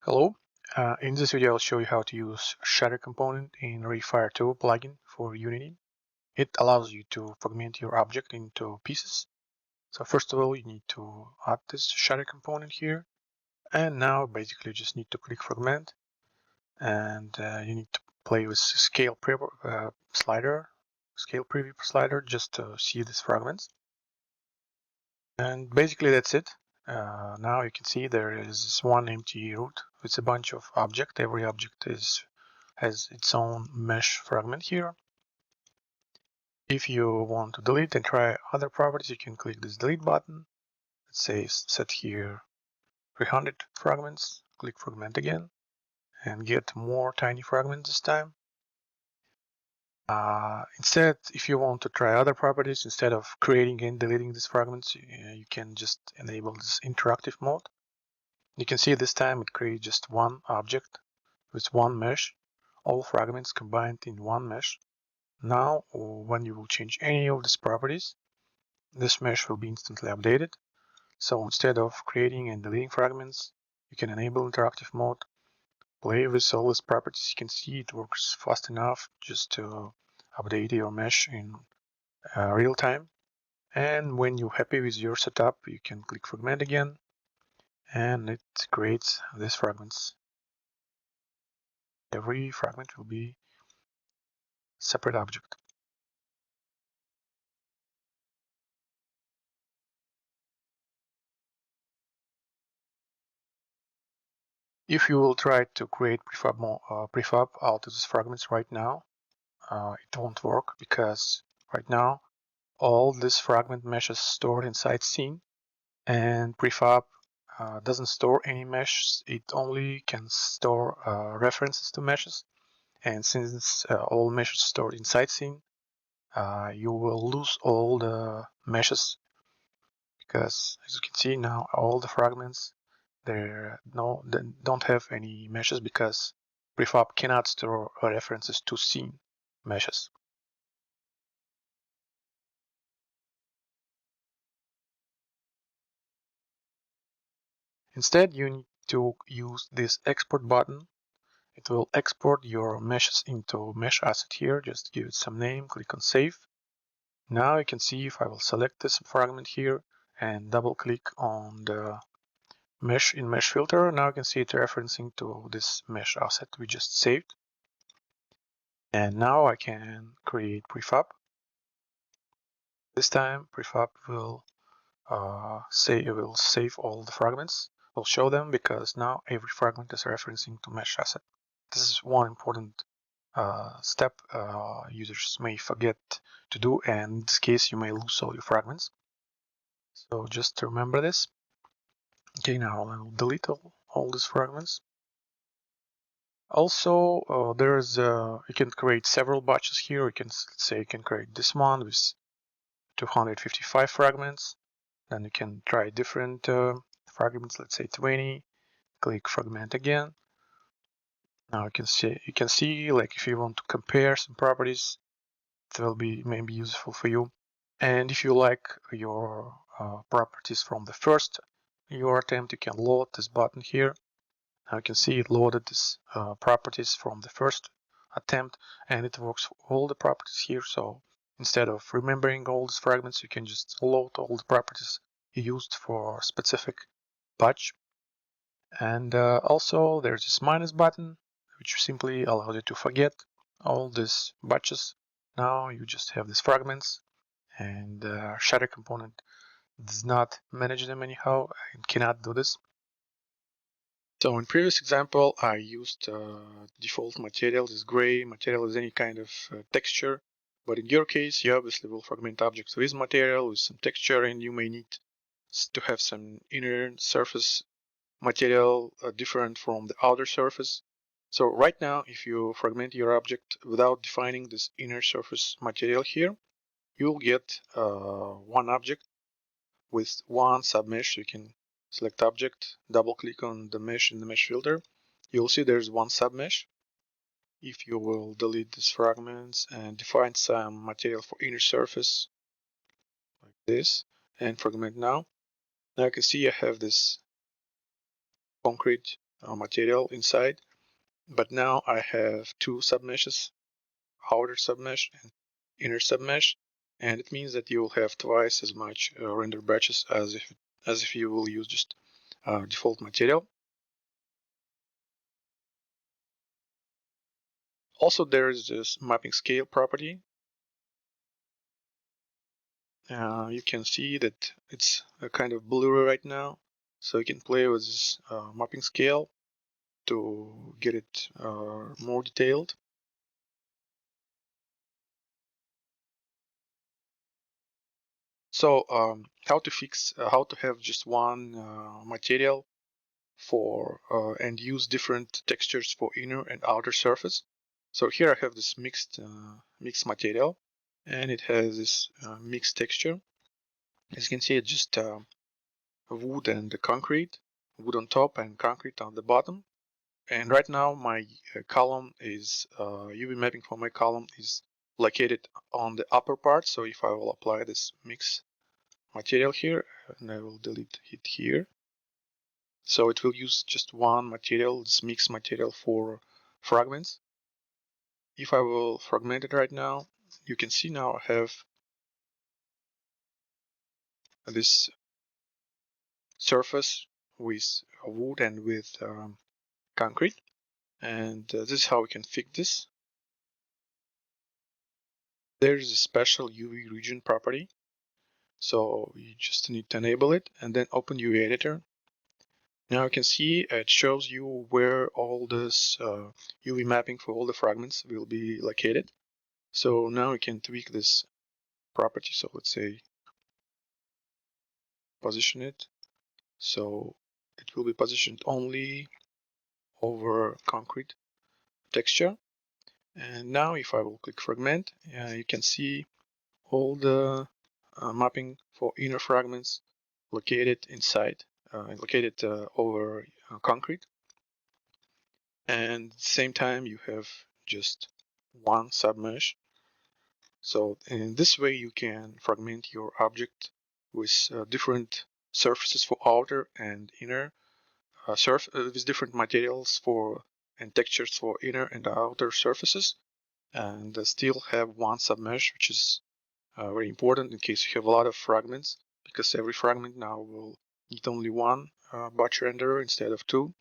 Hello, in this video I'll show you how to use Shatter component in Rayfire 2 plugin for Unity. It allows you to fragment your object into pieces. So first of all you need to add this Shatter component here, and now basically you just need to click fragment, and you need to play with scale preview slider just to see these fragments. And basically that's it. Now you can see there is this one empty root with a bunch of objects. Every object has its own mesh fragment here. If you want to delete and try other properties, you can click this delete button. Let's say set here 300 fragments. Click fragment again and get more tiny fragments this time. Instead, if you want to try other properties, instead of creating and deleting these fragments, you can just enable this interactive mode. You can see this time it creates just one object with one mesh, all fragments combined in one mesh. Now, when you will change any of these properties, this mesh will be instantly updated. So instead of creating and deleting fragments, you can enable interactive mode, play with all these properties. You can see it works fast enough just to update your mesh in real time. And when you're happy with your setup, you can click fragment again, and it creates these fragments. Every fragment will be a separate object. If you will try to create prefab out of these fragments right now, it won't work, because right now all these fragment meshes stored inside scene, and prefab doesn't store any meshes. It only can store references to meshes, and since all meshes stored inside scene, you will lose all the meshes, because as you can see now all the fragments they don't have any meshes, because prefab cannot store references to scene meshes. Instead, you need to use this export button. It will export your meshes into mesh asset here. Just give it some name, click on save. Now you can see if I will select this fragment here and double click on the mesh in mesh filter, now you can see it referencing to this mesh asset we just saved. And now I can create prefab. This time prefab will save all the fragments. We'll show them because now every fragment is referencing to mesh asset. This is one important step users may forget to do, and in this case you may lose all your fragments. So just to remember this. Okay, now I will delete all these fragments. Also, you can create several batches here. You can, let's say, you can create this one with 255 fragments. Then you can try different fragments, let's say 20. Click fragment again. Now you can see like if you want to compare some properties, it will be maybe useful for you. And if you like your properties from the first your attempt, you can load this button here. Now you can see it loaded these properties from the first attempt, and it works for all the properties here. So instead of remembering all these fragments, you can just load all the properties you used for a specific batch. And also there's this minus button, which simply allows you to forget all these batches. Now you just have these fragments, and Shatter component does not manage them anyhow and cannot do this. So in previous example, I used default material. This gray material is any kind of texture. But in your case, you obviously will fragment objects with material, with some texture, and you may need to have some inner surface material different from the outer surface. So right now, if you fragment your object without defining this inner surface material here, you'll get one object with one submesh. You can select object, double click on the mesh in the mesh filter. You'll see there's one submesh. If you will delete these fragments and define some material for inner surface like this and fragment now you can see I have this concrete material inside. But now I have two submeshes, outer submesh and inner submesh, and it means that you will have twice as much render batches as if you will use just default material. Also, there is this mapping scale property. You can see that it's kind of blurry right now, so you can play with this mapping scale to get it more detailed. So how to have just one material for and use different textures for inner and outer surface. So here I have this mixed material, and it has this mixed texture. As you can see, it's just wood and concrete, wood on top and concrete on the bottom. And right now my column is UV mapping for my column is located on the upper part. So if I will apply this mix material here, and I will delete it here. So it will use just one material, this mix material for fragments. If I will fragment it right now, you can see now I have this surface with wood and with concrete. And this is how we can fix this. There's a special UV region property. So you just need to enable it and then open UV editor. Now you can see it shows you where all this UV mapping for all the fragments will be located. So now we can tweak this property. So let's say position it. So it will be positioned only over concrete texture. And now if I will click fragment, you can see all the mapping for inner fragments located inside, located over concrete. And at the same time, you have just one submesh. So in this way, you can fragment your object with different surfaces for outer and inner, with different materials for and textures for inner and outer surfaces, and still have one submesh, which is very important in case you have a lot of fragments, because every fragment now will need only one batch renderer instead of two.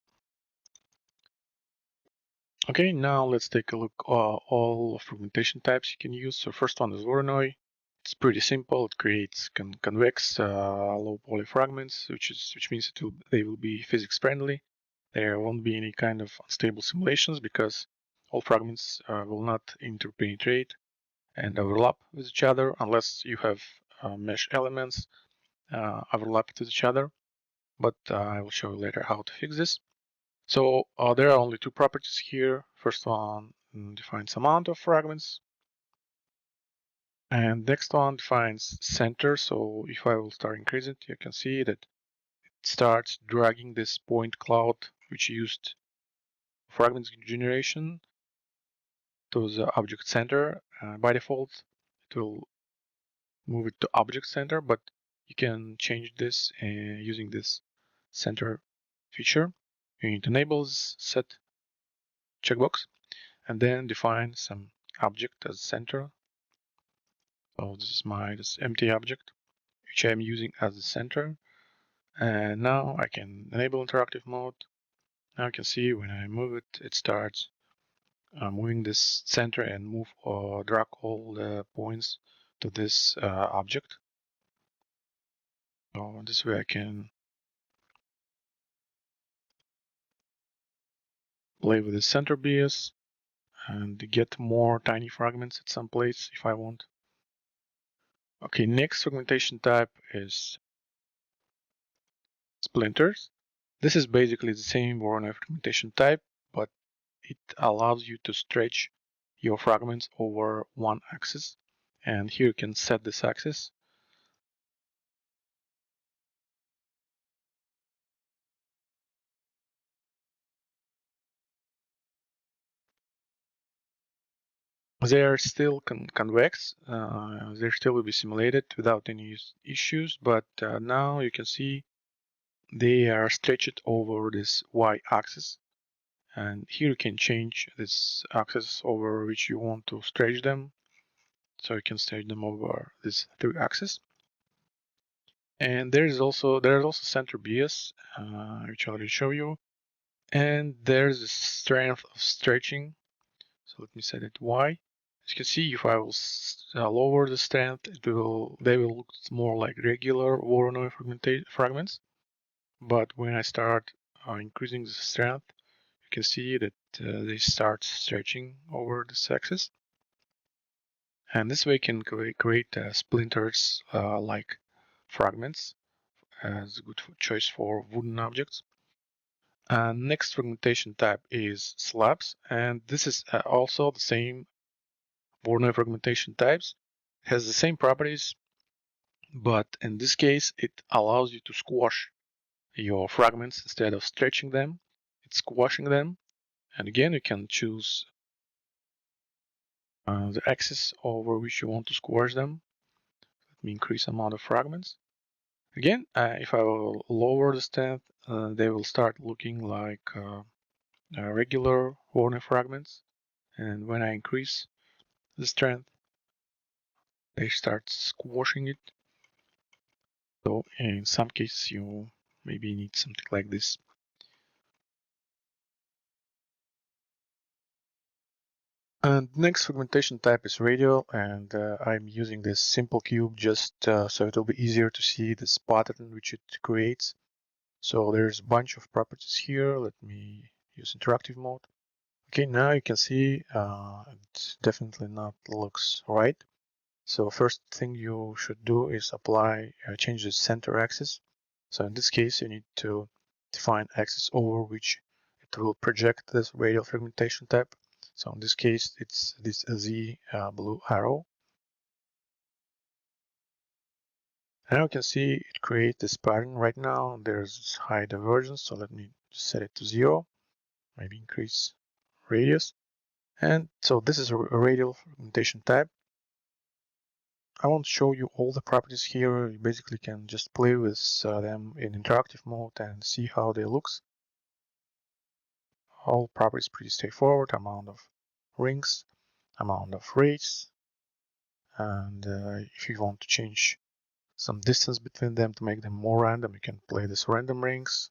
Okay, now let's take a look all fragmentation types you can use. So first one is Voronoi. It's pretty simple. It creates convex low poly fragments, which means they will be physics friendly. There won't be any kind of unstable simulations because all fragments will not interpenetrate and overlap with each other unless you have mesh elements overlapped with each other. But I will show you later how to fix this. So there are only two properties here. First one defines amount of fragments, and next one defines center. So if I will start increasing it, you can see that it starts dragging this point cloud, which used fragments generation, to the object center. By default, it will move it to object center, but you can change this using this center feature. You need to enable this set checkbox and then define some object as center. So this is this empty object, which I'm using as the center. And now I can enable interactive mode. Now you can see when I move it, it starts moving this center and move or drag all the points to this object. So this way I can play with the center BS and get more tiny fragments at some place if I want. Okay, next fragmentation type is Splinters. This is basically the same Voronoi fragmentation type, but it allows you to stretch your fragments over one axis. And here you can set this axis. They are still convex. They still will be simulated without any issues, but now you can see they are stretched over this y-axis, and here you can change this axis over which you want to stretch them. So you can stretch them over this 3-axis. And there's also center bias, which I already show you, and there's a strength of stretching. So let me set it Y. As you can see, if I will lower the strength, they will look more like regular Voronoi fragments. But when I start increasing the strength, you can see that they start stretching over this axis. And this way you can create splinters like fragments as a good choice for wooden objects. Next fragmentation type is slabs, and this is also the same Voronoi fragmentation types. It has the same properties, but in this case it allows you to squash your fragments instead of stretching them. It's squashing them, and again you can choose the axis over which you want to squash them. Let me increase the amount of fragments. Again, if I will lower the strength, they will start looking like regular Voronoi fragments, and when I increase the strength, they start squashing it. So in some cases you maybe need something like this. And next fragmentation type is Radial, and I'm using this simple cube just so it will be easier to see this pattern which it creates. So there's a bunch of properties here. Let me use interactive mode. Okay, now you can see it definitely not looks right. So first thing you should do is apply, change the center axis. So in this case, you need to define axis over which it will project this radial fragmentation type. So in this case, it's this Z blue arrow. Now you can see it creates this pattern right now. There's high divergence, so let me set it to 0. Maybe increase radius. And so this is a radial fragmentation type. I won't show you all the properties here. You basically can just play with them in interactive mode and see how they looks. All properties pretty straightforward. Amount of rings, amount of rays, and if you want to change some distance between them to make them more random, you can play this random rings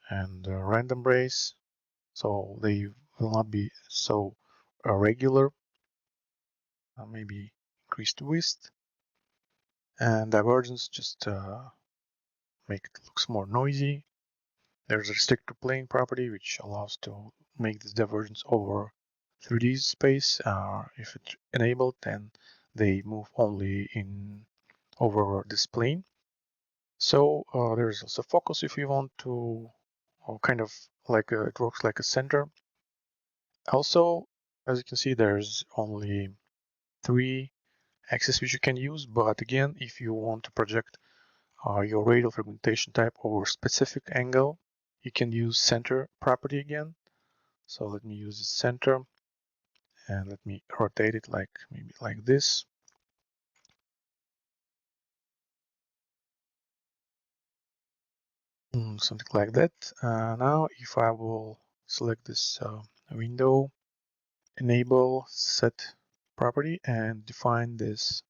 and random rays, so they will not be so regular. Maybe increased width and divergence, just make it looks more noisy. There's a restrictor plane property which allows to make this divergence over 3D space. If it's enabled, then they move only in over this plane. So there's also focus if you want to, or kind of like it works like a center. Also, as you can see, there's only 3 axes which you can use, but again, if you want to project your radial fragmentation type over a specific angle, you can use center property again. So let me use the center and let me rotate it like maybe like this. Something like that. Now if I will select this window, enable set property and define this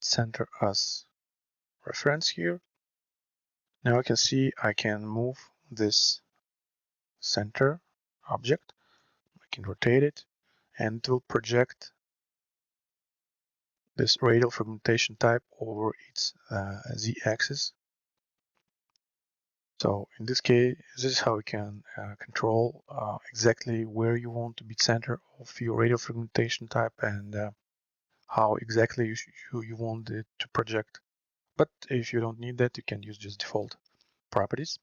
center as reference here. Now I can see I can move this center object. I can rotate it and it will project this radial fragmentation type over its z-axis. So in this case, this is how you can control exactly where you want to be center of your radial fragmentation type and how exactly you want it to project. But if you don't need that, you can use just default properties.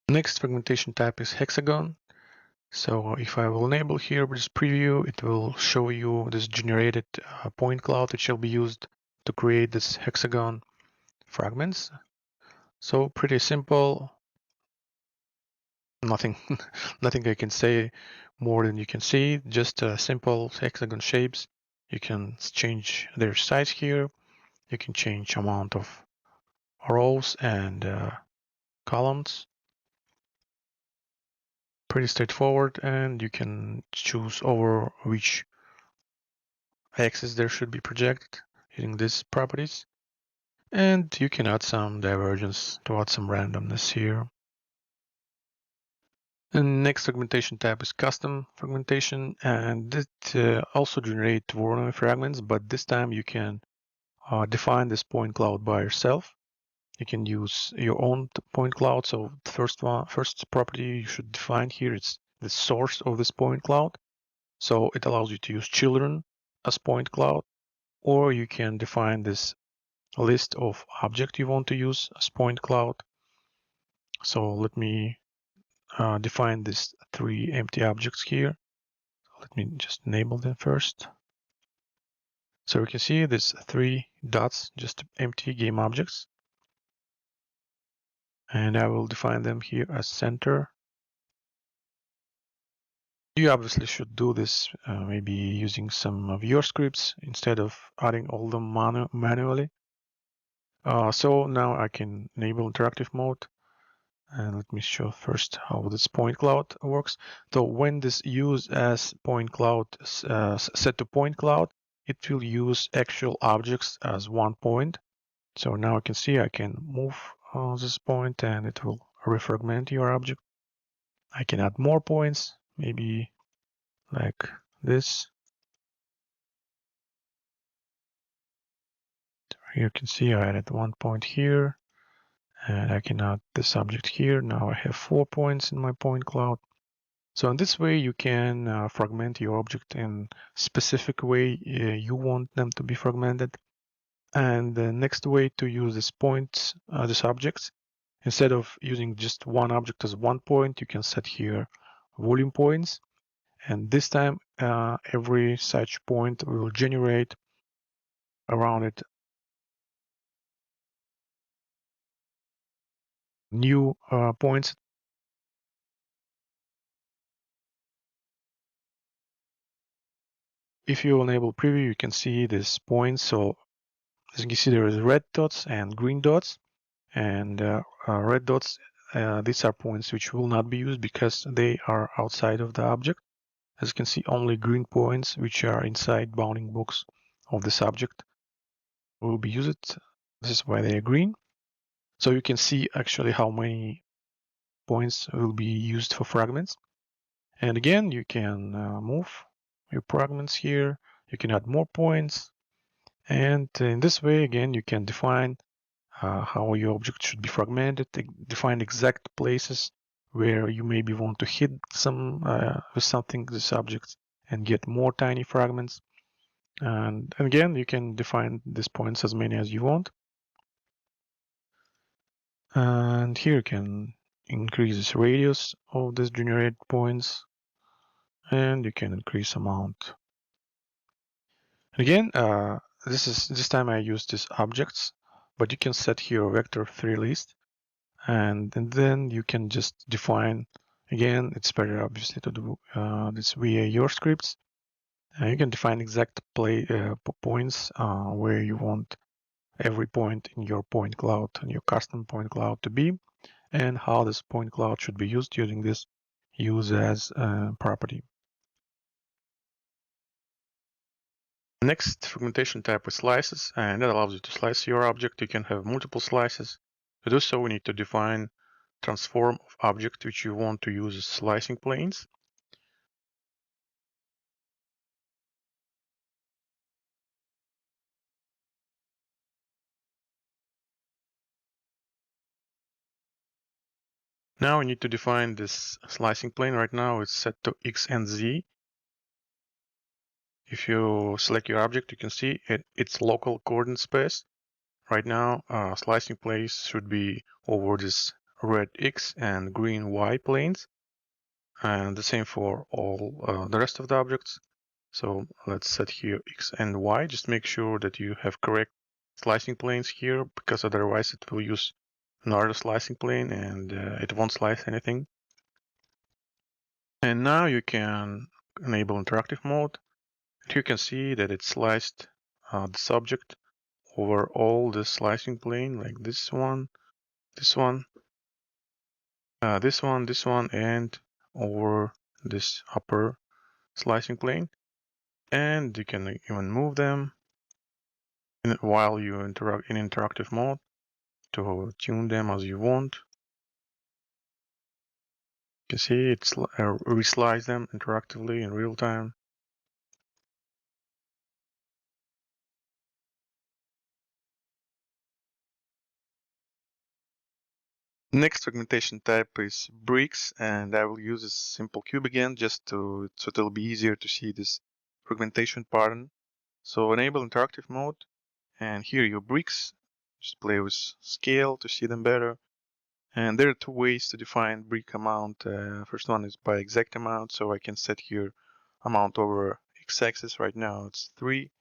Next fragmentation type is Hexagon. So if I will enable here this preview, it will show you this generated point cloud that shall be used to create this hexagon fragments. So pretty simple. Nothing nothing I can say more than you can see. Just simple hexagon shapes. You can change their size here. You can change amount of rows and columns. Pretty straightforward, and you can choose over which axis there should be projected using these properties. And you can add some divergence to add some randomness here. And next fragmentation tab is custom fragmentation, and it also generates Voronoi fragments, but this time you can define this point cloud by yourself. You can use your own point cloud. So the first property you should define here is the source of this point cloud. So it allows you to use children as point cloud, or you can define this list of objects you want to use as point cloud. So let me define these 3 empty objects here. Let me just enable them first. So we can see these 3 dots, just empty game objects. And I will define them here as center. You obviously should do this maybe using some of your scripts instead of adding all of them manually. So now I can enable interactive mode. And let me show first how this point cloud works. So when this use as point cloud set to point cloud, it will use actual objects as one point. So now I can see I can move this point and it will refragment your object. I can add more points, maybe like this. You can see I added 1 point here, and I can add this object here. Now I have 4 points in my point cloud. So in this way, you can fragment your object in specific way you want them to be fragmented. And the next way to use these points, these objects, instead of using just one object as 1 point, you can set here volume points. And this time, every such point will generate around it new points. If you enable preview, you can see these points. So as you can see, there is red dots and green dots. And red dots, these are points which will not be used because they are outside of the object. As you can see, only green points which are inside bounding box of this object will be used. This is why they are green. So you can see actually how many points will be used for fragments. And again, you can move your fragments here. You can add more points. And in this way, again, you can define how your object should be fragmented, define exact places where you maybe want to hit some with something this object and get more tiny fragments. And again, you can define these points as many as you want. And here you can increase this radius of these generated points, and you can increase amount. Again, this time I use these objects, but you can set here a vector3 list, and then you can just define. Again, it's better obviously to do this via your scripts. You can define exact points where you want every point in your point cloud and your custom point cloud to be, and how this point cloud should be used using this use as property. Next fragmentation type is slices, and that allows you to slice your object. You can have multiple slices. To do so, we need to define transform of object which you want to use as slicing planes. Now we need to define this slicing plane. Right now it's set to X and Z. If you select your object, you can see its local coordinate space. Right now, slicing place should be over this red X and green Y planes. And the same for all the rest of the objects. So let's set here X and Y. Just make sure that you have correct slicing planes here, because otherwise it will use another slicing plane and it won't slice anything. And now you can enable interactive mode. You can see that it sliced the subject over all the slicing plane, like this one, this one, this one, and over this upper slicing plane. And you can even move them while you interact in interactive mode to tune them as you want. You can see it's reslice them interactively in real time. Next fragmentation type is bricks, and I will use a simple cube again just so it'll be easier to see this fragmentation pattern. So enable interactive mode, and here your bricks. Just play with scale to see them better. And there are two ways to define brick amount. First one is by exact amount, so I can set here amount over x-axis. Right now it's 3.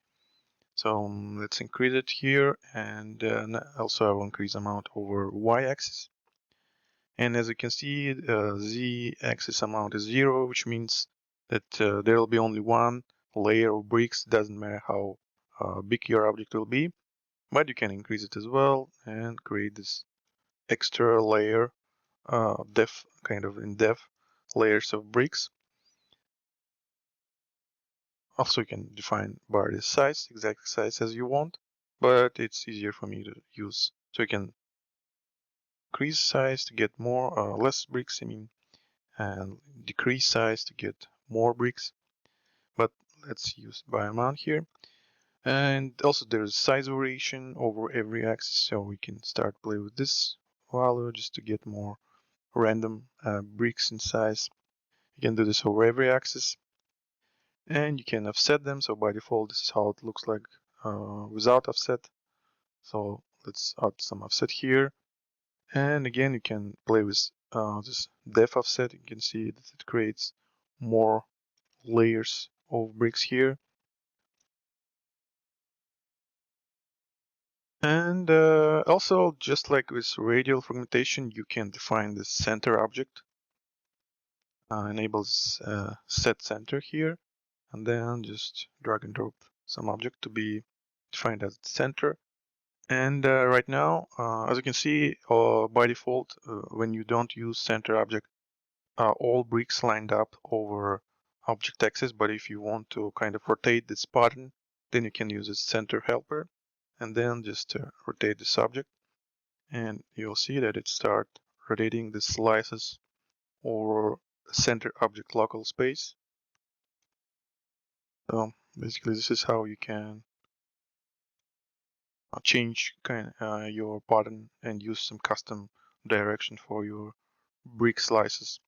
So let's increase it here, and also I will increase amount over y-axis. And as you can see, z-axis amount is 0, which means that there will be only one layer of bricks. Doesn't matter how big your object will be, but you can increase it as well and create this extra layer, depth, kind of in depth layers of bricks. Also, you can define body size, exact size as you want, but it's easier for me to use. So you can increase size to get more, less bricks, and decrease size to get more bricks. But let's use by amount here. And also there's size variation over every axis, so we can start play with this value just to get more random bricks in size. You can do this over every axis, and you can offset them. So by default, this is how it looks like without offset. So let's add some offset here. And again, you can play with this depth offset. You can see that it creates more layers of bricks here. And also, just like with radial fragmentation, you can define the center object. Enables set center here, and then just drag and drop some object to be defined as the center. And right now, as you can see, by default, when you don't use center object, all bricks lined up over object axis. But if you want to kind of rotate this pattern, then you can use a center helper, and then just rotate this object, and you'll see that it start rotating the slices over center object local space. So basically, this is how you can change your pattern and use some custom direction for your brick slices.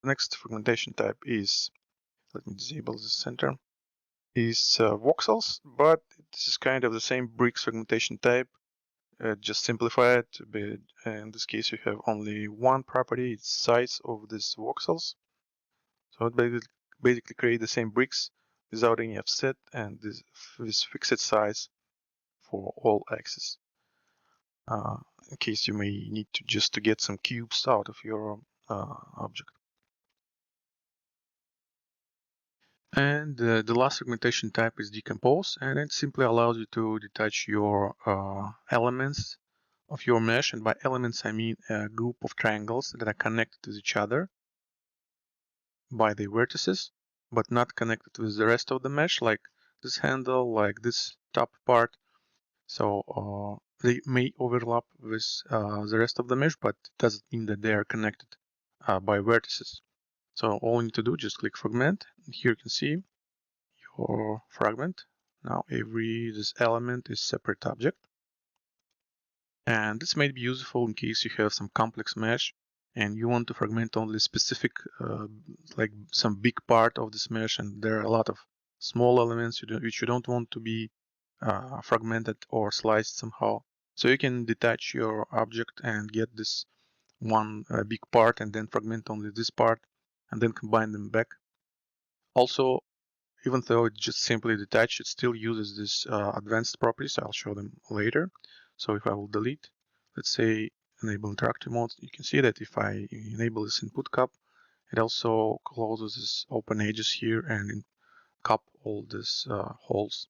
The next fragmentation type is, let me disable the center, is voxels, but this is kind of the same bricks fragmentation type, just simplify it. But in this case, you have only one property, it's size of these voxels. So it basically create the same bricks without any offset, and this fixed size for all axes. In case you may need to just to get some cubes out of your object. And the last fragmentation type is Decompose, and it simply allows you to detach your elements of your mesh. And by elements, I mean a group of triangles that are connected with each other by the vertices, but not connected with the rest of the mesh, like this handle, like this top part. So they may overlap with the rest of the mesh, but it doesn't mean that they are connected by vertices. So all you need to do, just click fragment. Here you can see your fragment. Now this element is separate object. And this may be useful in case you have some complex mesh and you want to fragment only specific, like some big part of this mesh, and there are a lot of small elements which you don't want to be fragmented or sliced somehow. So you can detach your object and get this one big part and then fragment only this part and then combine them back. Also, even though it's just simply detached, it still uses this advanced properties. I'll show them later. So if I will delete, let's say enable interactive mode, you can see that if I enable this input cup, it also closes this open edges here and cup all these holes.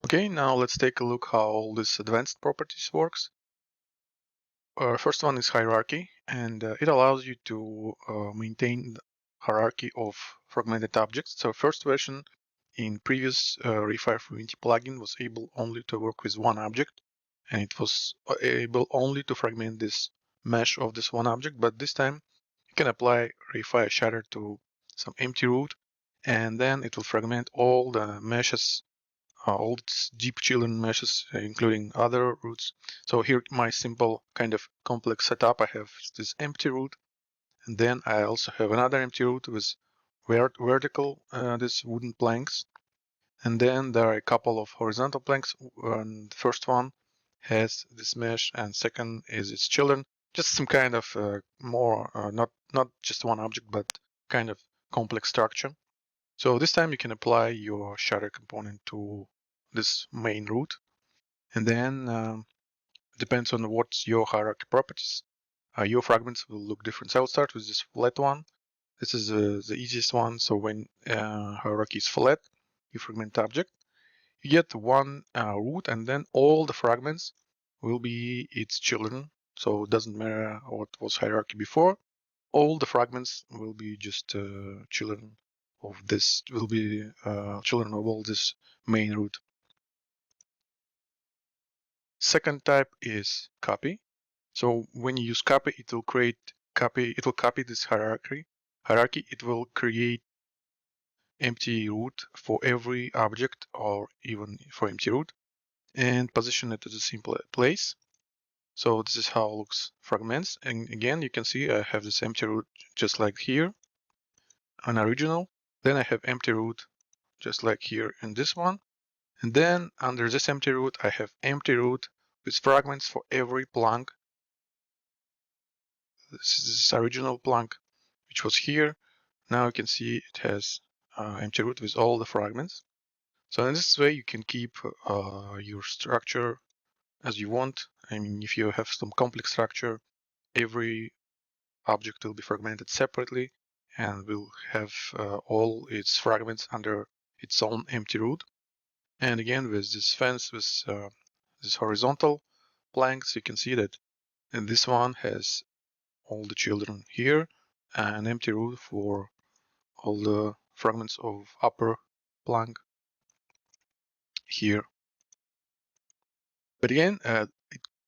Okay, now let's take a look how all these advanced properties works. First one is hierarchy, and it allows you to maintain the hierarchy of fragmented objects. So first version in previous Rayfire for Unity plugin was able only to work with one object, and it was able only to fragment this mesh of this one object. But this time you can apply Rayfire Shatter to some empty root, and then it will fragment all the meshes, all its deep children meshes, including other roots. So here my simple kind of complex setup, I have this empty root, and then I also have another empty root with vertical, these wooden planks. And then there are a couple of horizontal planks, and the first one has this mesh, and second is its children. Just some kind of more, not just one object, but kind of complex structure. So this time you can apply your shatter component to this main root, and then depends on what's your hierarchy properties. Your fragments will look different. So I'll start with this flat one. This is the easiest one. So when hierarchy is flat, you fragment object, you get one root, and then all the fragments will be its children. So it doesn't matter what was hierarchy before. All the fragments will be just children of this, will be children of all this main root. Second type is copy. So when you use copy, it will copy this hierarchy. It will create empty root for every object, or even for empty root, and position it to the same place. So this is how it looks fragments. And again, you can see I have this empty root just like here on original. Then I have empty root just like here in this one. And then under this empty root, I have empty root with fragments for every plank. This is this original plank, which was here. Now you can see it has empty root with all the fragments. So in this way, you can keep your structure as you want. I mean, if you have some complex structure, every object will be fragmented separately and will have all its fragments under its own empty root. And again, with this fence, with this horizontal planks, you can see that this one has all the children here, and an empty root for all the fragments of upper plank here. But again, it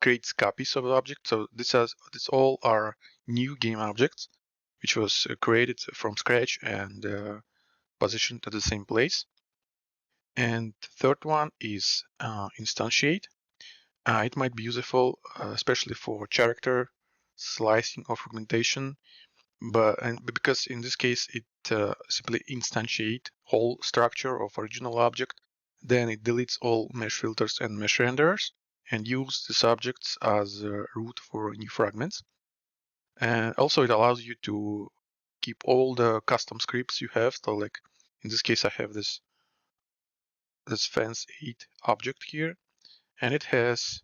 creates copies of the object. So this all are new game objects, which was created from scratch and positioned at the same place. And the third one is instantiate. It might be useful, especially for character slicing or fragmentation, but because in this case it simply instantiate whole structure of original object, then it deletes all mesh filters and mesh renderers and use these objects as a root for new fragments. And also it allows you to keep all the custom scripts you have. So like in this case, I have this fence 8 object here, and it has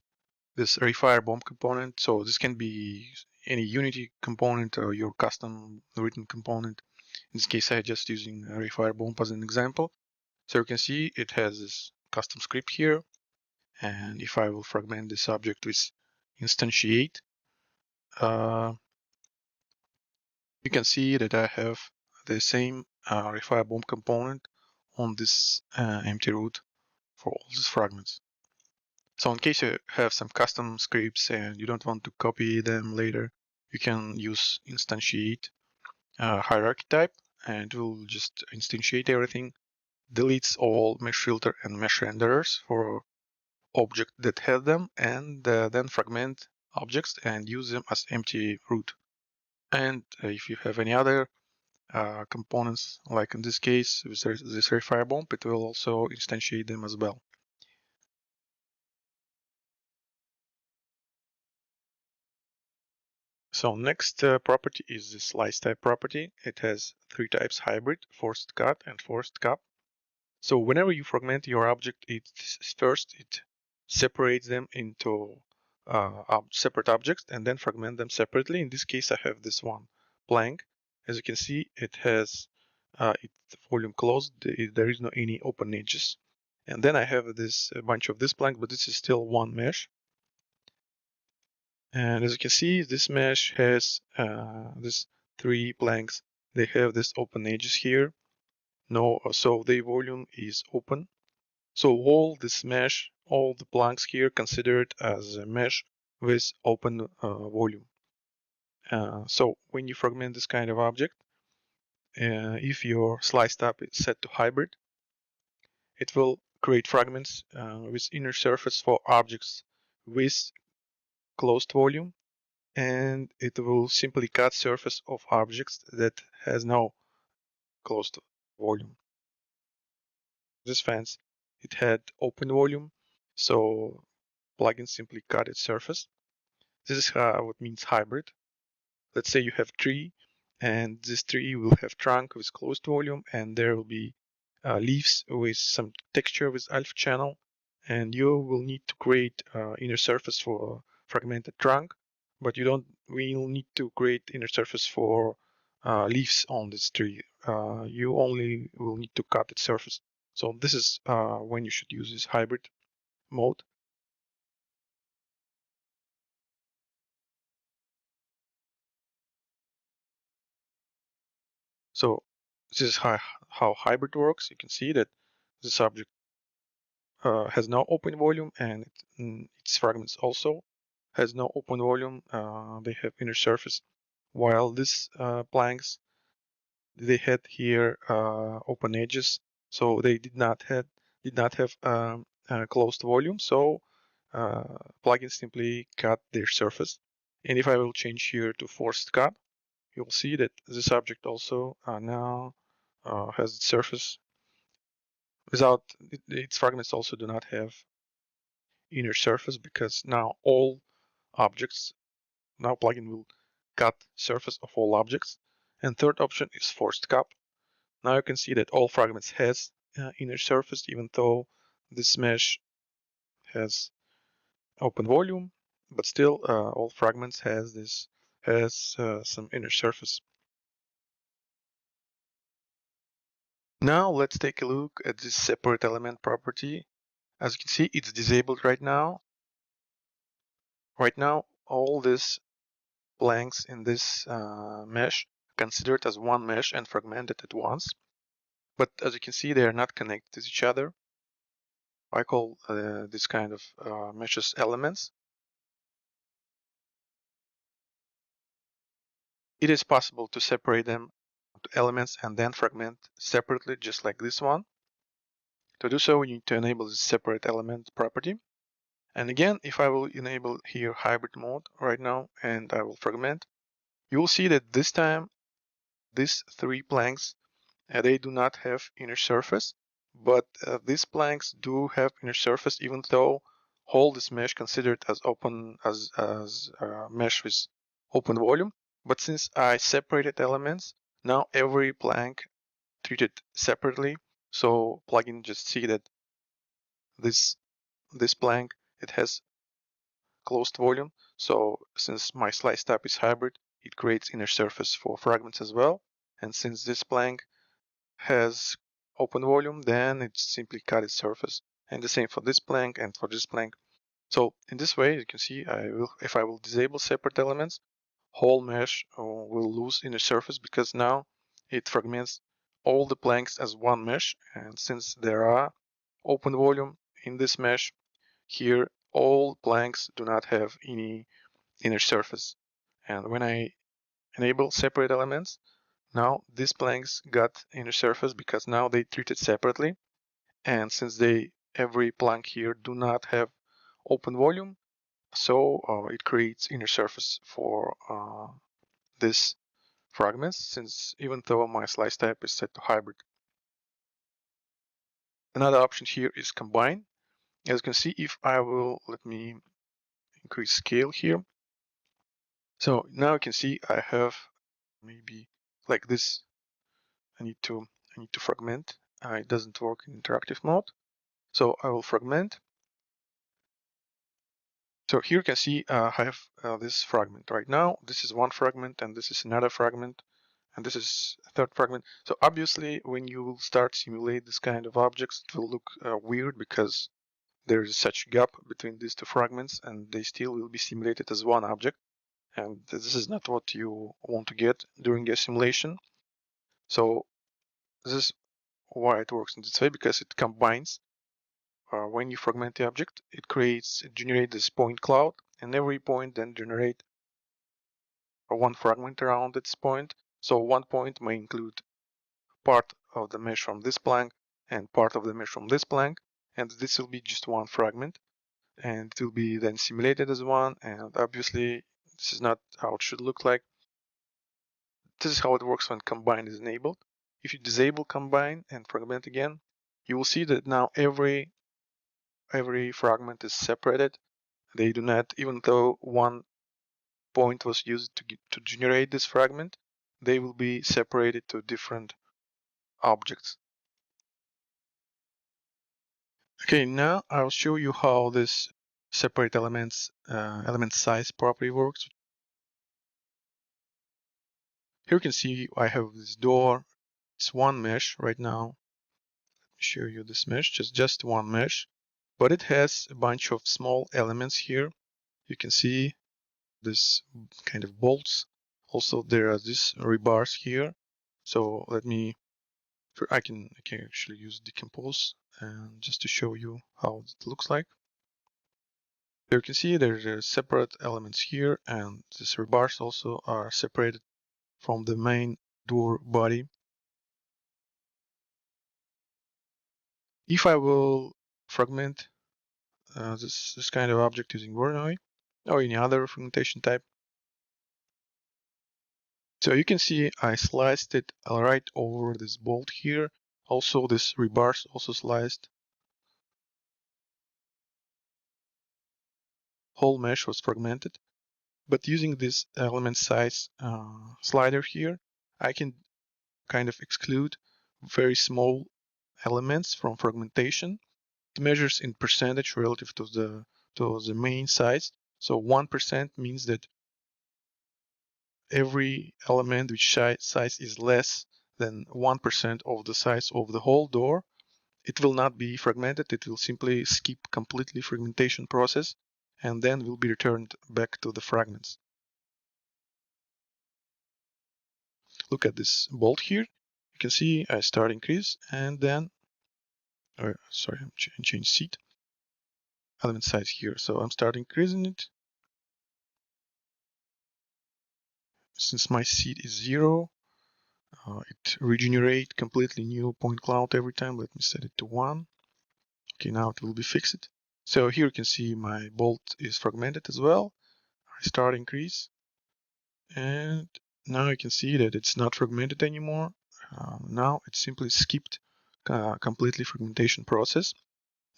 this Rayfire bomb component. So this can be any Unity component or your custom written component. In this case, I'm just using Rayfire bomb as an example. So you can see it has this custom script here. And if I will fragment this object with instantiate, you can see that I have the same Rayfire bomb component on this empty root for all these fragments. So in case you have some custom scripts and you don't want to copy them later, you can use instantiate hierarchy type, and it will just instantiate everything, deletes all mesh filter and mesh renderers for objects that have them, and then fragment objects and use them as empty root. And if you have any other components, like in this case with this Rayfire bomb, it will also instantiate them as well. So next property is the slice type property. It has 3 types: hybrid, forced cut, and forced cup. So whenever you fragment your object, it separates them into separate objects and then fragment them separately. In this case, I have this one plank, As you can see, it has its volume closed. There is no any open edges. And then I have this a bunch of this plank, but this is still one mesh. And as you can see, this mesh has this 3 planks. They have this open edges here. No, so the volume is open. So all this mesh, all the planks here considered as a mesh with open volume. So when you fragment this kind of object, if your slice type is set to hybrid, it will create fragments with inner surface for objects with closed volume, and it will simply cut surface of objects that has no closed volume. This fence, it had open volume, so plugin simply cut its surface. This is what means hybrid. Let's say you have tree, and this tree will have trunk with closed volume, and there will be leaves with some texture with alpha channel, and you will need to create inner surface for fragmented trunk, but you don't will need to create inner surface for leaves on this tree. You only will need to cut its surface. So this is when you should use this hybrid mode. So this is how hybrid works. You can see that this object has no open volume, and its fragments also has no open volume. They have inner surface, while these planks, they had here open edges, so they did not have closed volume. So plugin simply cut their surface. And if I will change here to forced cut, you'll see that this object also now has its surface without its fragments also do not have inner surface, because now all objects, now plugin will cut surface of all objects. And third option is forced cut. Now you can see that all fragments has inner surface, even though this mesh has open volume, but still all fragments has some inner surface. Now let's take a look at this separate element property. As you can see, it's disabled right now. Right now, all these planks in this mesh considered as one mesh and fragmented at once. But as you can see, they are not connected to each other. I call this kind of meshes elements. It is possible to separate them to elements and then fragment separately, just like this one. To do so, we need to enable this separate element property. And again, if I will enable here hybrid mode right now and I will fragment, you will see that this time these 3 planks, they do not have inner surface, but these planks do have inner surface, even though whole this mesh considered as open as mesh with open volume. But since I separated elements, now every plank treated separately. So plugin just see that this plank, it has closed volume. So since my slice type is hybrid, it creates inner surface for fragments as well. And since this plank has open volume, then it simply cut its surface. And the same for this plank and for this plank. So in this way, you can see if I will disable separate elements, whole mesh will lose inner surface, because now it fragments all the planks as one mesh. And since there are open volume in this mesh, here all planks do not have any inner surface. And when I enable separate elements, now these planks got inner surface because now they treated separately. And since every plank here do not have open volume, so it creates inner surface for this fragments, since even though my slice type is set to hybrid. Another option here is combine. As you can see, if I will, let me increase scale here. So now you can see I have maybe like this. I need to fragment. It doesn't work in interactive mode. So I will fragment. So here you can see I have this fragment right now. This is one fragment and this is another fragment. and this is a third fragment. So obviously, when you will start simulate this kind of objects, it will look weird because there is such gap between these two fragments, and they still will be simulated as one object. And this is not what you want to get during your simulation. So this is why it works in this way, because it combines. When you fragment the object, it generates this point cloud, and every point then generate one fragment around its point. So one point may include part of the mesh from this plank and part of the mesh from this plank, and this will be just one fragment, and it will be then simulated as one. And obviously, this is not how it should look like. This is how it works when combine is enabled. If you disable combine and fragment again, you will see that now every fragment is separated. They do not, even though one point was used to generate this fragment, they will be separated to different objects. Okay, now I'll show you how this separate element size property works. Here you can see I have this door. It's one mesh right now. Let me show you this mesh, just one mesh, but it has a bunch of small elements here. You can see this kind of bolts. Also, there are these rebars here. So I can actually use Decompose and just to show you how it looks like. Here you can see there's separate elements here, and these rebars also are separated from the main door body. If I will fragment this kind of object using Voronoi or any other fragmentation type, so you can see I sliced it right over this bolt here. Also, this rebars also sliced. Whole mesh was fragmented. But using this element size slider here, I can kind of exclude very small elements from fragmentation. It measures in percentage relative to the main size. So 1% means that every element which size is less than 1% of the size of the whole door, it will not be fragmented. It will simply skip completely fragmentation process and then will be returned back to the fragments. Look at this bolt here. You can see I start increase and then, sorry, I'm change seat element size here. So I'm starting increasing it. Since my seed is 0, it regenerates completely new point cloud every time. Let me set it to 1. Okay, now it will be fixed. So here you can see my bolt is fragmented as well. I start increase, and now you can see that it's not fragmented anymore. Now it simply skipped completely fragmentation process.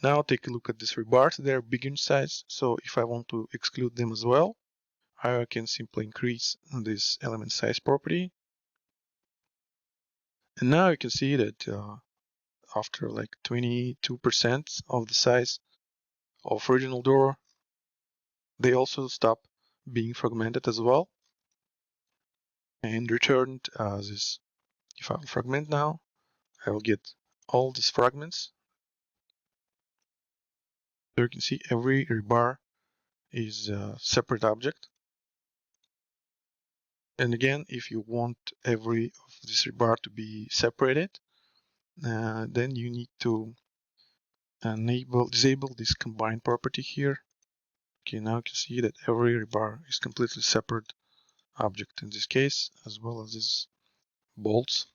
Now take a look at these rebars. They're big in size, so if I want to exclude them as well, I can simply increase this element size property. And now you can see that after like 22% of the size of original door, they also stop being fragmented as well and returned this. If I will fragment now, I will get all these fragments. There you can see every rebar is a separate object. And again, if you want every of this rebar to be separated, then you need to disable this combine property here. Okay, now you can see that every rebar is completely separate object in this case, as well as these bolts.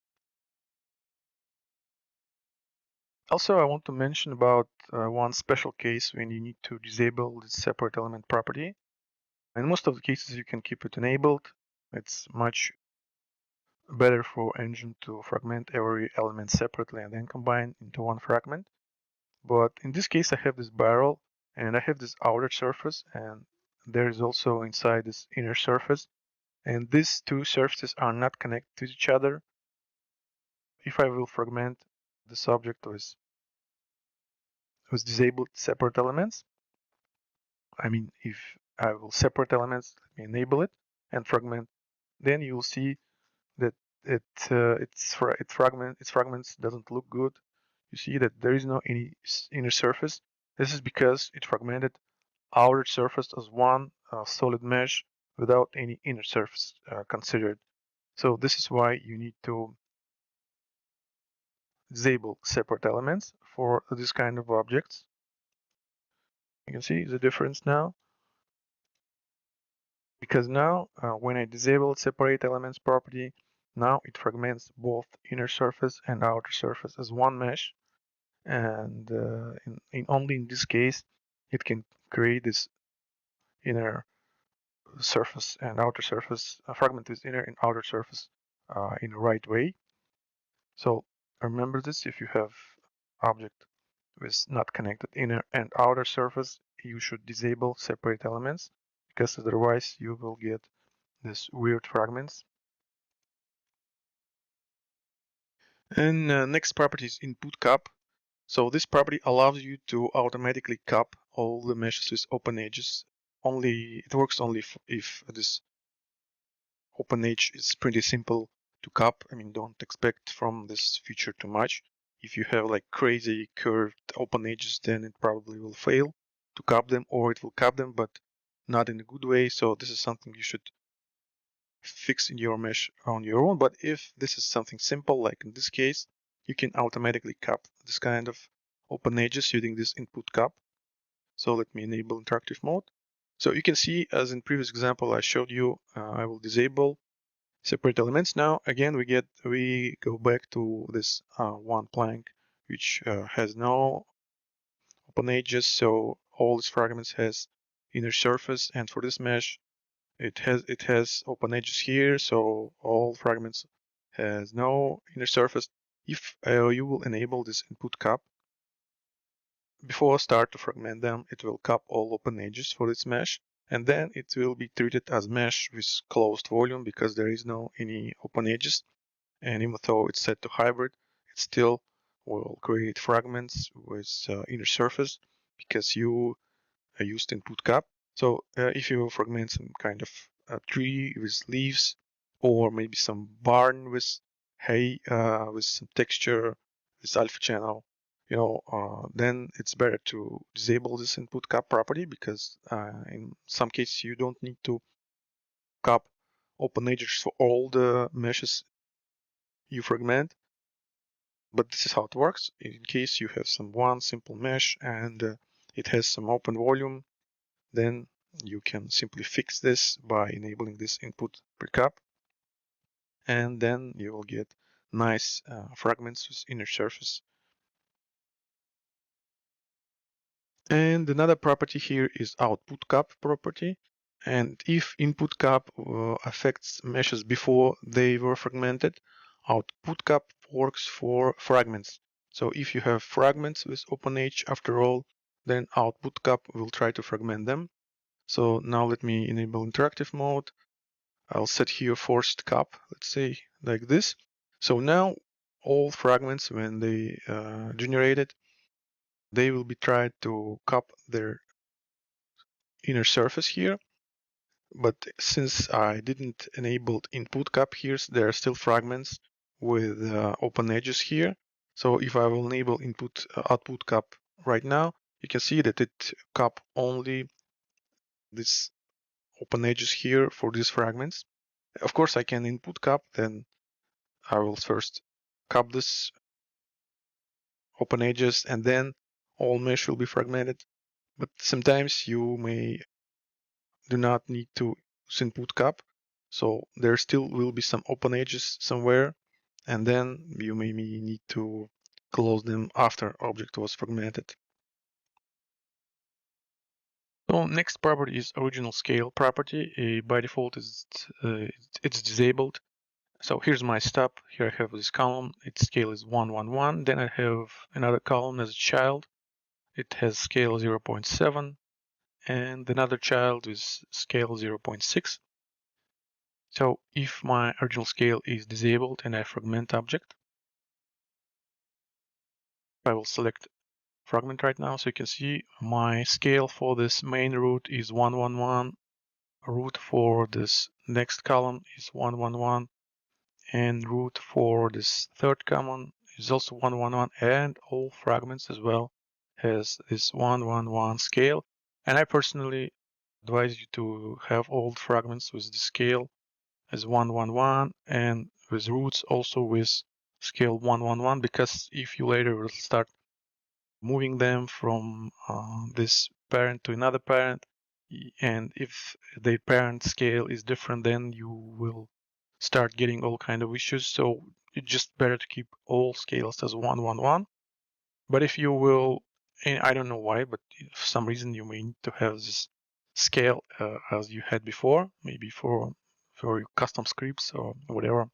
Also, I want to mention about one special case when you need to disable this separate element property. In most of the cases, you can keep it enabled. It's much better for engine to fragment every element separately and then combine into one fragment. But in this case, I have this barrel and I have this outer surface, and there is also inside this inner surface. And these two surfaces are not connected to each other. If I will fragment this object with disabled separate elements, I mean, if I will separate elements, let me enable it and fragment, then you will see that its fragments doesn't look good. You see that there is no any inner surface. This is because it fragmented outer surface as one solid mesh without any inner surface considered. So this is why you need to disable separate elements for this kind of objects. You can see the difference now. Because now when I disable separate elements property, now it fragments both inner surface and outer surface as one mesh. And only in this case, it can create this inner surface and outer surface, fragment with inner and outer surface in the right way. So remember this, if you have object with not connected inner and outer surface, you should disable separate elements, because otherwise you will get these weird fragments. And next property is input cap. So this property allows you to automatically cap all the meshes with open edges. It works only if this open edge is pretty simple to cap. I mean, don't expect from this feature too much. If you have like crazy curved open edges, then it probably will fail to cap them, or it will cap them, but not in a good way. So this is something you should fix in your mesh on your own. But if this is something simple, like in this case, you can automatically cap this kind of open edges using this input cap. So let me enable interactive mode. So you can see, as in previous example I showed you, I will disable separate elements. Now again we go back to this one plank which has no open edges, so all these fragments has inner surface, and for this mesh it has open edges here, so all fragments has no inner surface. If you will enable this input cap before start to fragment them, it will cap all open edges for this mesh, and then it will be treated as mesh with closed volume because there is no any open edges. And even though it's set to hybrid, it still will create fragments with inner surface because you used input cap. So if you fragment some kind of tree with leaves, or maybe some barn with hay, with some texture, with alpha channel, then it's better to disable this input cap property, because in some cases you don't need to cap open edges for all the meshes you fragment. But this is how it works. In case you have some one simple mesh and it has some open volume, then you can simply fix this by enabling this input precap, and then you will get nice fragments with inner surface. And another property here is output cap property. And if input cap affects meshes before they were fragmented, output cap works for fragments. So if you have fragments with open edge after all, then output cap will try to fragment them. So now let me enable interactive mode. I'll set here forced cap, let's say like this. So now all fragments, when they generated, they will be tried to cap their inner surface here. But since I didn't enable input cap here, there are still fragments with open edges here. So if I will enable output cap right now, you can see that it cap only this open edges here for these fragments. Of course, I can input cap, then I will first cap this open edges, and then all mesh will be fragmented. But sometimes you may do not need to use input cap, so there still will be some open edges somewhere, and then you may need to close them after object was fragmented. So next property is original scale property. By default, it's disabled. So here's my stub. Here I have this column. Its scale is 1, 1, 1. Then I have another column as a child. It has scale 0.7, and another child with scale 0.6. So if my original scale is disabled and I fragment object, I will select fragment right now. So you can see my scale for this main root is 1, 1, 1. Root for this next column is 1, 1, 1. and root for this third common is also 1, 1, 1, and all fragments as well has this 1, 1, 1 scale. And I personally advise you to have all fragments with the scale as 1, 1, 1, and with roots also with scale 1, 1, 1, because if you later will start moving them from this parent to another parent, and if the parent scale is different, then you will start getting all kind of issues. So it's just better to keep all scales as 1, 1, 1. But if you will, and I don't know why, but for some reason you may need to have this scale as you had before, maybe for your custom scripts or whatever.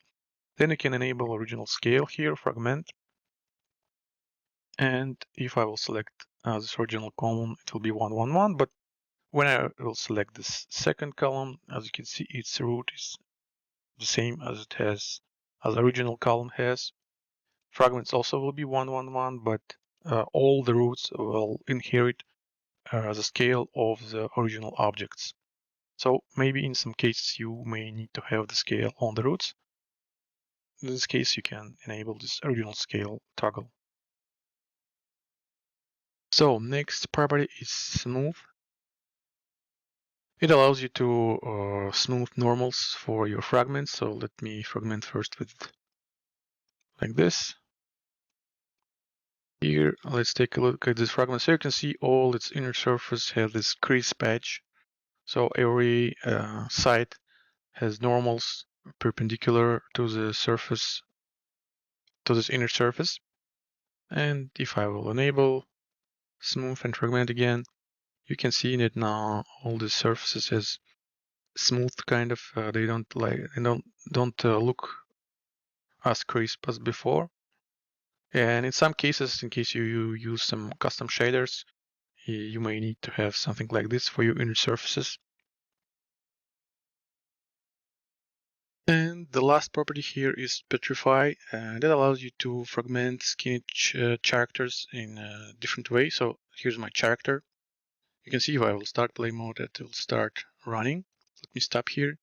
Then you can enable original scale here, fragment. And if I will select this original column, it will be 1, 1, 1. But when I will select this second column, as you can see, its root is the same as it has, as the original column has. Fragments also will be 1, 1, 1, but all the roots will inherit the scale of the original objects. So maybe in some cases you may need to have the scale on the roots. In this case, you can enable this original scale toggle. So next property is smooth. It allows you to smooth normals for your fragments. So let me fragment first with like this. Here, let's take a look at this fragment. So you can see all its inner surface has this crease patch. So every side has normals perpendicular to the surface, to this inner surface. And if I will enable smooth and fragment again, you can see that now all the surfaces has smooth kind of. They don't look as crisp as before. And in some cases, in case you use some custom shaders, you may need to have something like this for your inner surfaces. And the last property here is Petrify. That allows you to fragment skinned characters in a different way. So here's my character. You can see if I will start play mode, it will start running. Let me stop here.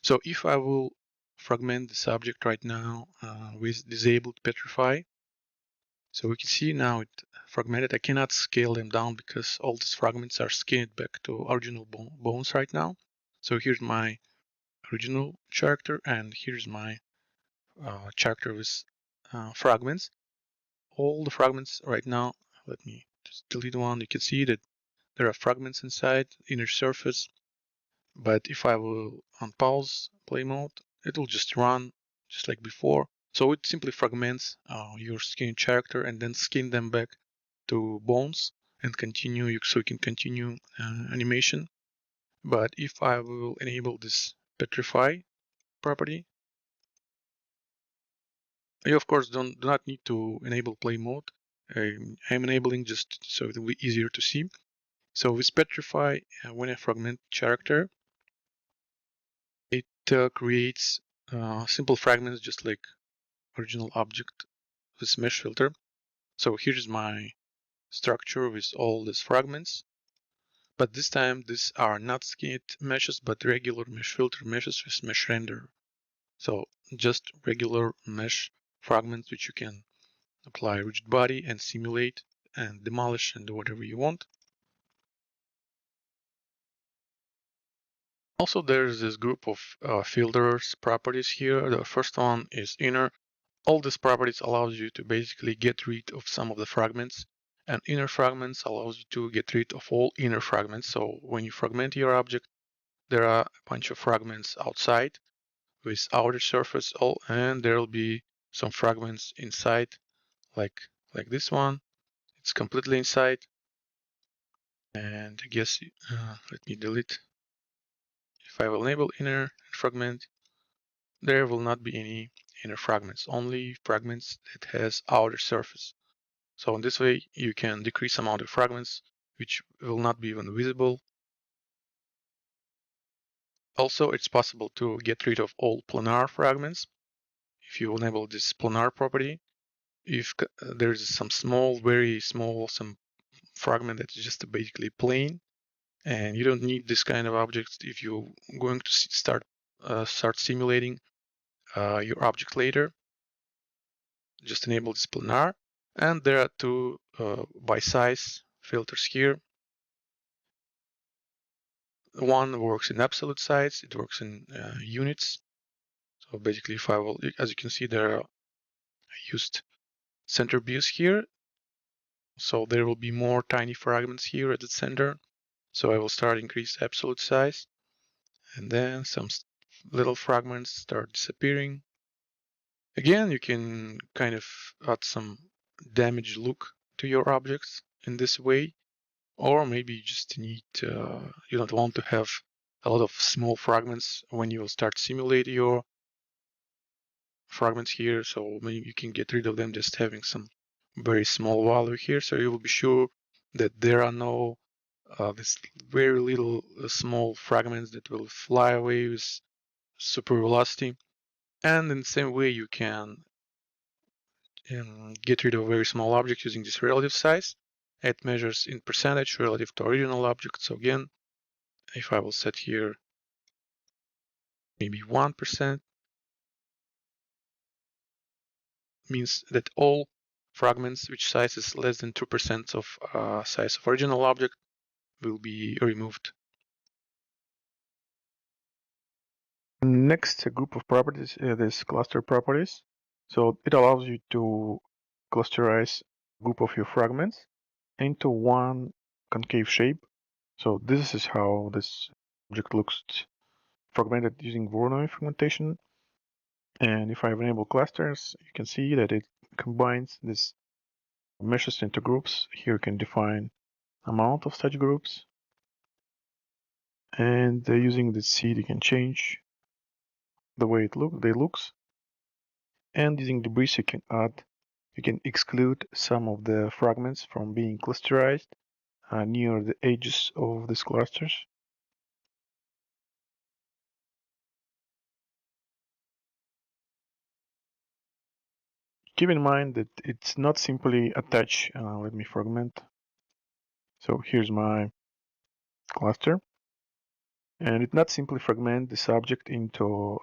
So if I will fragment this object right now with disabled Petrify, so we can see now it fragmented. I cannot scale them down because all these fragments are skinned back to original bones right now. So here's my original character, and here's my character with fragments. All the fragments right now, let me just delete one. You can see that there are fragments inside inner surface, but if I will unpause play mode, it will just run just like before. So it simply fragments your skin character and then skin them back to bones and continue, so you can continue animation. But if I will enable this Petrify property, you of course do not need to enable play mode. I'm enabling just so it will be easier to see. So with Petrify, when I fragment character, it creates simple fragments just like original object with mesh filter. So here's my structure with all these fragments. But this time, these are not skinned meshes, but regular mesh filter meshes with mesh render. So just regular mesh fragments which you can apply rigid body and simulate and demolish and do whatever you want. Also, there's this group of filters properties here. The first one is inner. All these properties allows you to basically get rid of some of the fragments, and inner fragments allows you to get rid of all inner fragments. So when you fragment your object, there are a bunch of fragments outside with outer surface, and there will be some fragments inside, like this one. It's completely inside. And I guess let me delete. If I will enable inner fragment, there will not be any inner fragments, only fragments that has outer surface. So in this way, you can decrease amount of fragments which will not be even visible. Also, it's possible to get rid of all planar fragments if you enable this planar property. If there's some small, very small, some fragment that's just basically plain, and you don't need this kind of objects if you're going to start simulating your object later. Just enable this planar, and there are two by size filters here. One works in absolute size, it works in units. So basically, if I will, as you can see, there are used center views here. So there will be more tiny fragments here at the center. So I will start increase absolute size, and then some little fragments start disappearing. Again, you can kind of add some damage look to your objects in this way, or maybe you just need, you don't want to have a lot of small fragments when you will start simulate your fragments here, so maybe you can get rid of them just having some very small value here, so you will be sure that there are no this very little small fragments that will fly away with super velocity. And in the same way, you can get rid of very small objects using this relative size. It measures in percentage relative to original object. So again, if I will set here maybe 1%, means that all fragments which size is less than 2% of size of original object will be removed. Next, a group of properties is cluster properties. So it allows you to clusterize a group of your fragments into one concave shape. So this is how this object looks fragmented using Voronoi fragmentation. And if I enable clusters, you can see that it combines this meshes into groups. Here you can define amount of such groups. And using the seed, you can change the way they looks. And using debris, you can exclude some of the fragments from being clusterized near the edges of these clusters. Keep in mind that it's not simply attach. Let me fragment. So here's my cluster, and it not simply fragment this object into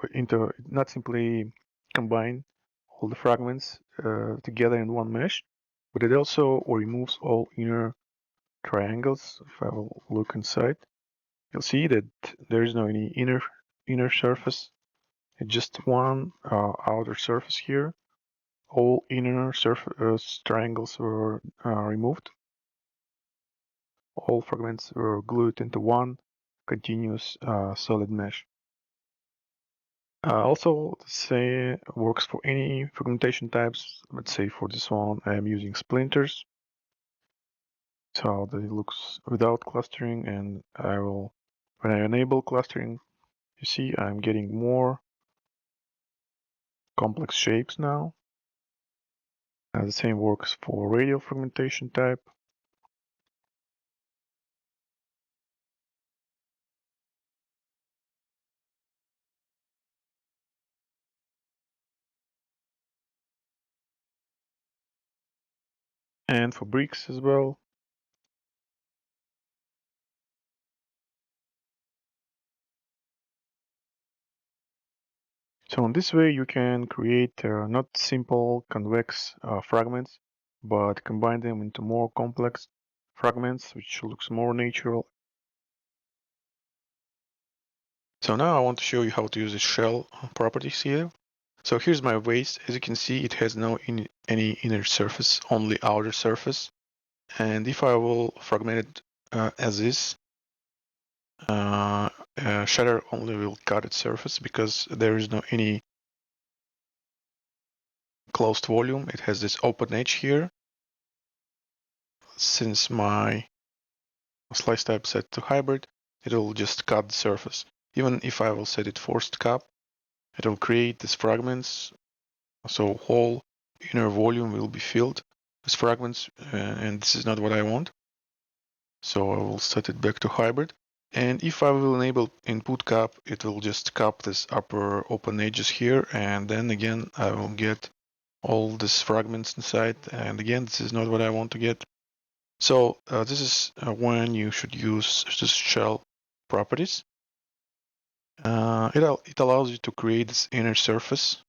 not simply combine all the fragments together in one mesh, but it also removes all inner triangles. If I will look inside, you'll see that there is no any inner surface. It's just one outer surface here. All inner surface triangles were removed. All fragments were glued into one continuous solid mesh. Also, say works for any fragmentation types. Let's say for this one, I am using Splinters. So that it looks without clustering, and when I enable clustering, you see I'm getting more complex shapes now. The same works for radial fragmentation type. And for bricks as well. So in this way you can create not simple convex fragments, but combine them into more complex fragments, which looks more natural. So now I want to show you how to use the shell properties here. So here's my waist. As you can see, it has no any inner surface, only outer surface. And if I will fragment it as is, Shatter only will cut its surface because there is no any closed volume. It has this open edge here. Since my slice type set to hybrid, it will just cut the surface. Even if I will set it forced cap, it will create these fragments. So whole inner volume will be filled with fragments, and this is not what I want. So I will set it back to hybrid. And if I will enable input cap, it will just cap this upper open edges here, and then again I will get all these fragments inside, and again this is not what I want to get. So this is when you should use the shell properties. It allows you to create this inner surface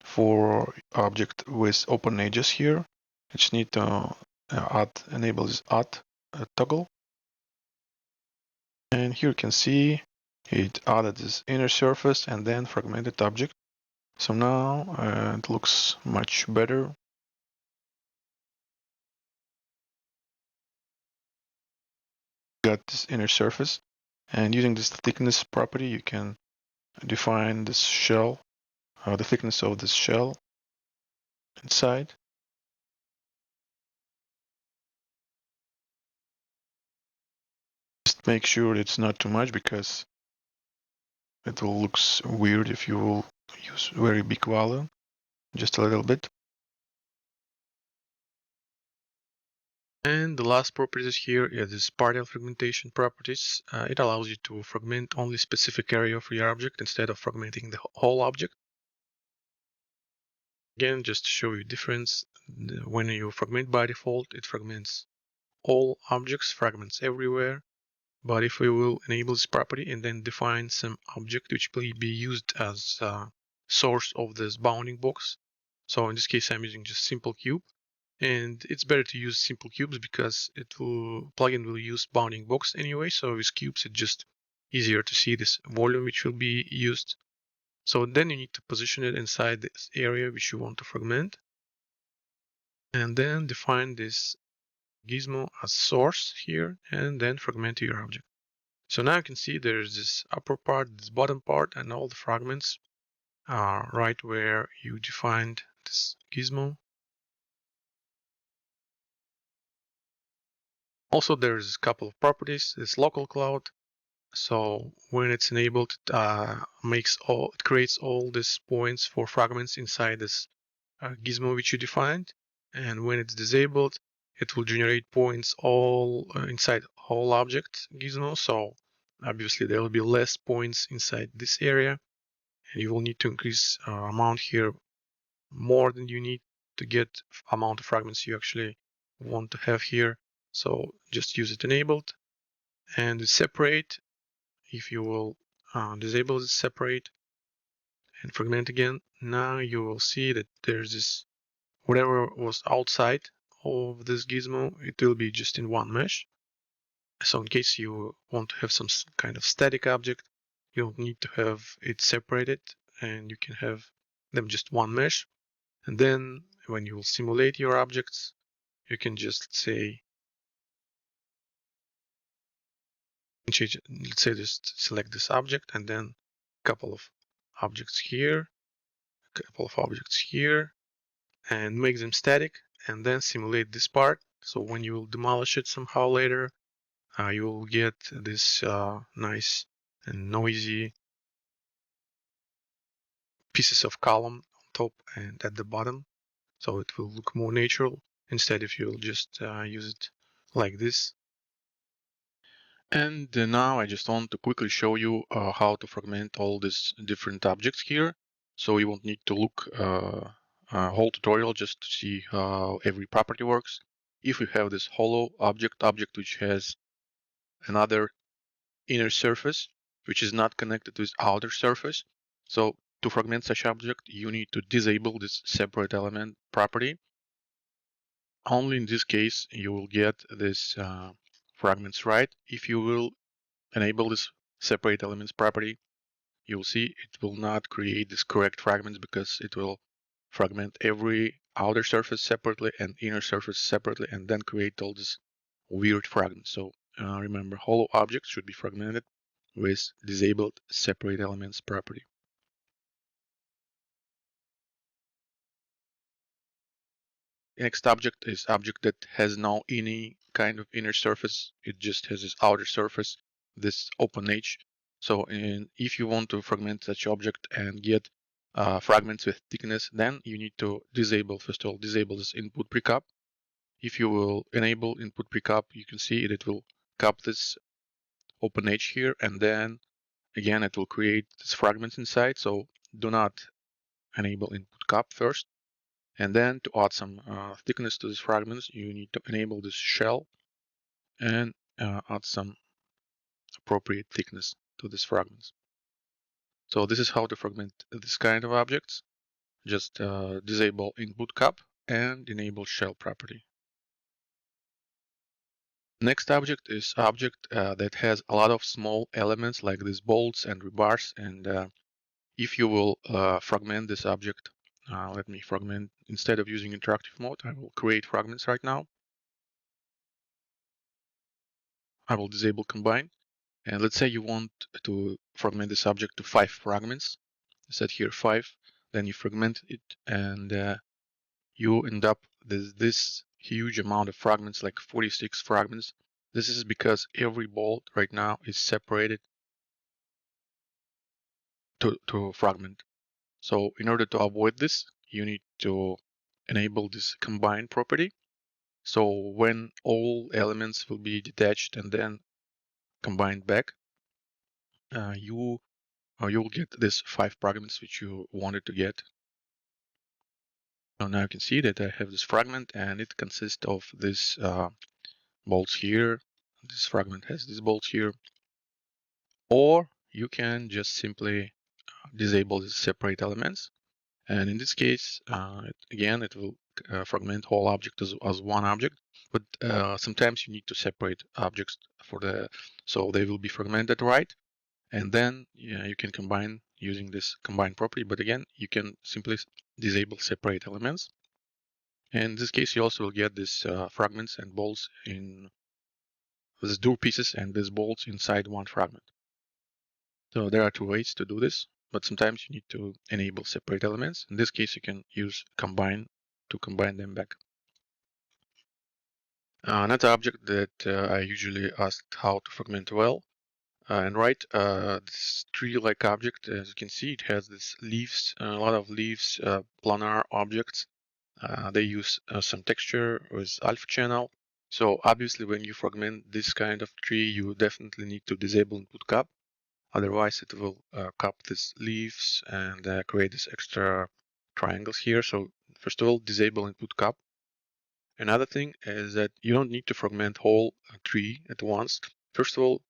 for object with open edges here. You just need to enable this add toggle. And here you can see it added this inner surface and then fragmented object. So now it looks much better. Got this inner surface, and using this thickness property, you can define this shell, the thickness of this shell inside. Just make sure it's not too much because it will look weird if you will use very big volume. Just a little bit. And the last properties here is this partial fragmentation properties. It allows you to fragment only specific area of your object instead of fragmenting the whole object. Again, just to show you difference, when you fragment by default, it fragments all objects, fragments everywhere. But if we will enable this property and then define some object which will be used as a source of this bounding box. So in this case, I'm using just simple cube. And it's better to use simple cubes because plugin will use bounding box anyway. So with cubes, it's just easier to see this volume which will be used. So then you need to position it inside this area which you want to fragment. And then define this gizmo as source here and then fragment your object. So now you can see there's this upper part, this bottom part, and all the fragments are right where you defined this gizmo. Also, there's a couple of properties. This local cloud. So when it's enabled, it creates all these points for fragments inside this gizmo which you defined. And when it's disabled, it will generate points all inside whole object gizmo. So obviously there will be less points inside this area, and you will need to increase amount here more than you need to get amount of fragments you actually want to have here. So just use it enabled and separate. If you will disable the separate and fragment again, now you will see that there's this whatever was outside of this gizmo, it will be just in one mesh. So in case you want to have some kind of static object, you don't need to have it separated and you can have them just one mesh. And then when you will simulate your objects, you can just say, let's say just select this object and then a couple of objects here, and make them static and then simulate this part. So when you will demolish it somehow later, you will get this nice and noisy pieces of column on top and at the bottom. So it will look more natural instead if you'll just use it like this. And now I just want to quickly show you how to fragment all these different objects here. So you won't need to look a whole tutorial just to see how every property works. If you have this hollow object which has another inner surface, which is not connected with outer surface. So to fragment such object, you need to disable this separate element property. Only in this case, you will get this fragments right. If you will enable this separate elements property, you will see it will not create this correct fragments because it will fragment every outer surface separately and inner surface separately and then create all this weird fragments. So remember, hollow objects should be fragmented with disabled separate elements property. Next object is object that has no any kind of inner surface. It just has this outer surface, this open edge. So if you want to fragment such object and get fragments with thickness, then you need to disable, first of all, disable this input precap. If you will enable input precap, you can see it will cap this open edge here, and then again it will create this fragments inside. So do not enable input cap first. And then to add some thickness to these fragments, you need to enable this shell and add some appropriate thickness to these fragments. So this is how to fragment this kind of objects. Just disable input cap and enable shell property. Next object is object that has a lot of small elements like these bolts and rebars. And if you will fragment this object, let me fragment, instead of using interactive mode, I will create fragments right now. I will disable combine. And let's say you want to fragment this object to 5 fragments. Set here 5, then you fragment it, and you end up with this huge amount of fragments, like 46 fragments. This is because every bolt right now is separated to fragment. So in order to avoid this, you need to enable this combine property. So when all elements will be detached and then combined back, you will get this 5 fragments which you wanted to get. So now you can see that I have this fragment and it consists of this bolts here. This fragment has these bolts here. Or you can just simply disable these separate elements. And in this case, again, it will fragment whole object as one object. But sometimes you need to separate objects so they will be fragmented right. And then you can combine using this combine property. But again, you can simply disable separate elements. And in this case, you also will get these fragments and bolts in these door pieces and these bolts inside one fragment. So there are 2 ways to do this, but sometimes you need to enable separate elements. In this case, you can use combine to combine them back. Another object that I usually ask how to fragment well. And right, this tree-like object, as you can see, it has these leaves, a lot of leaves, planar objects. They use some texture with alpha channel. So obviously when you fragment this kind of tree, you definitely need to disable input cap. Otherwise it will cap these leaves and create these extra triangles here. So first of all, disable input cap. Another thing is that you don't need to fragment whole tree at once. First of all,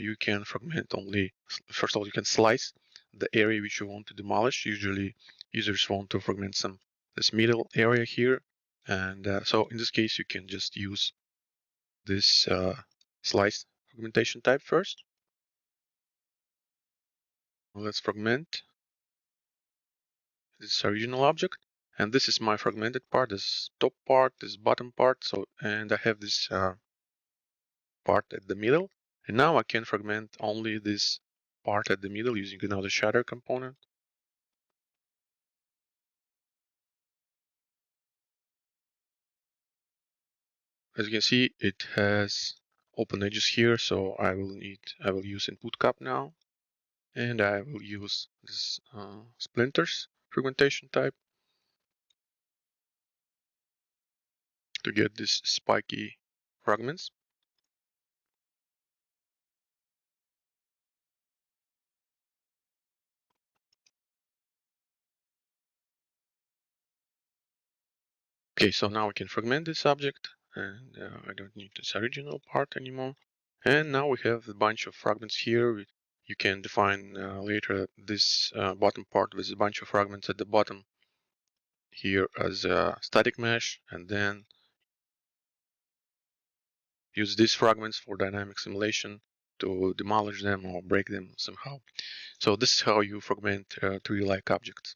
you can fragment only, first of all, you can slice the area which you want to demolish. Usually users want to fragment this middle area here. And so in this case, you can just use this slice fragmentation type first. Let's fragment this original object. And this is my fragmented part, this top part, this bottom part. So, and I have this part at the middle. And now I can fragment only this part at the middle using another shatter component. As you can see, it has open edges here, so I will use input cap now, and I will use this splinters fragmentation type to get these spiky fragments. Okay, so now we can fragment this object, and I don't need this original part anymore. And now we have a bunch of fragments here. You can define later this bottom part with a bunch of fragments at the bottom here as a static mesh, and then use these fragments for dynamic simulation to demolish them or break them somehow. So this is how you fragment tree-like objects.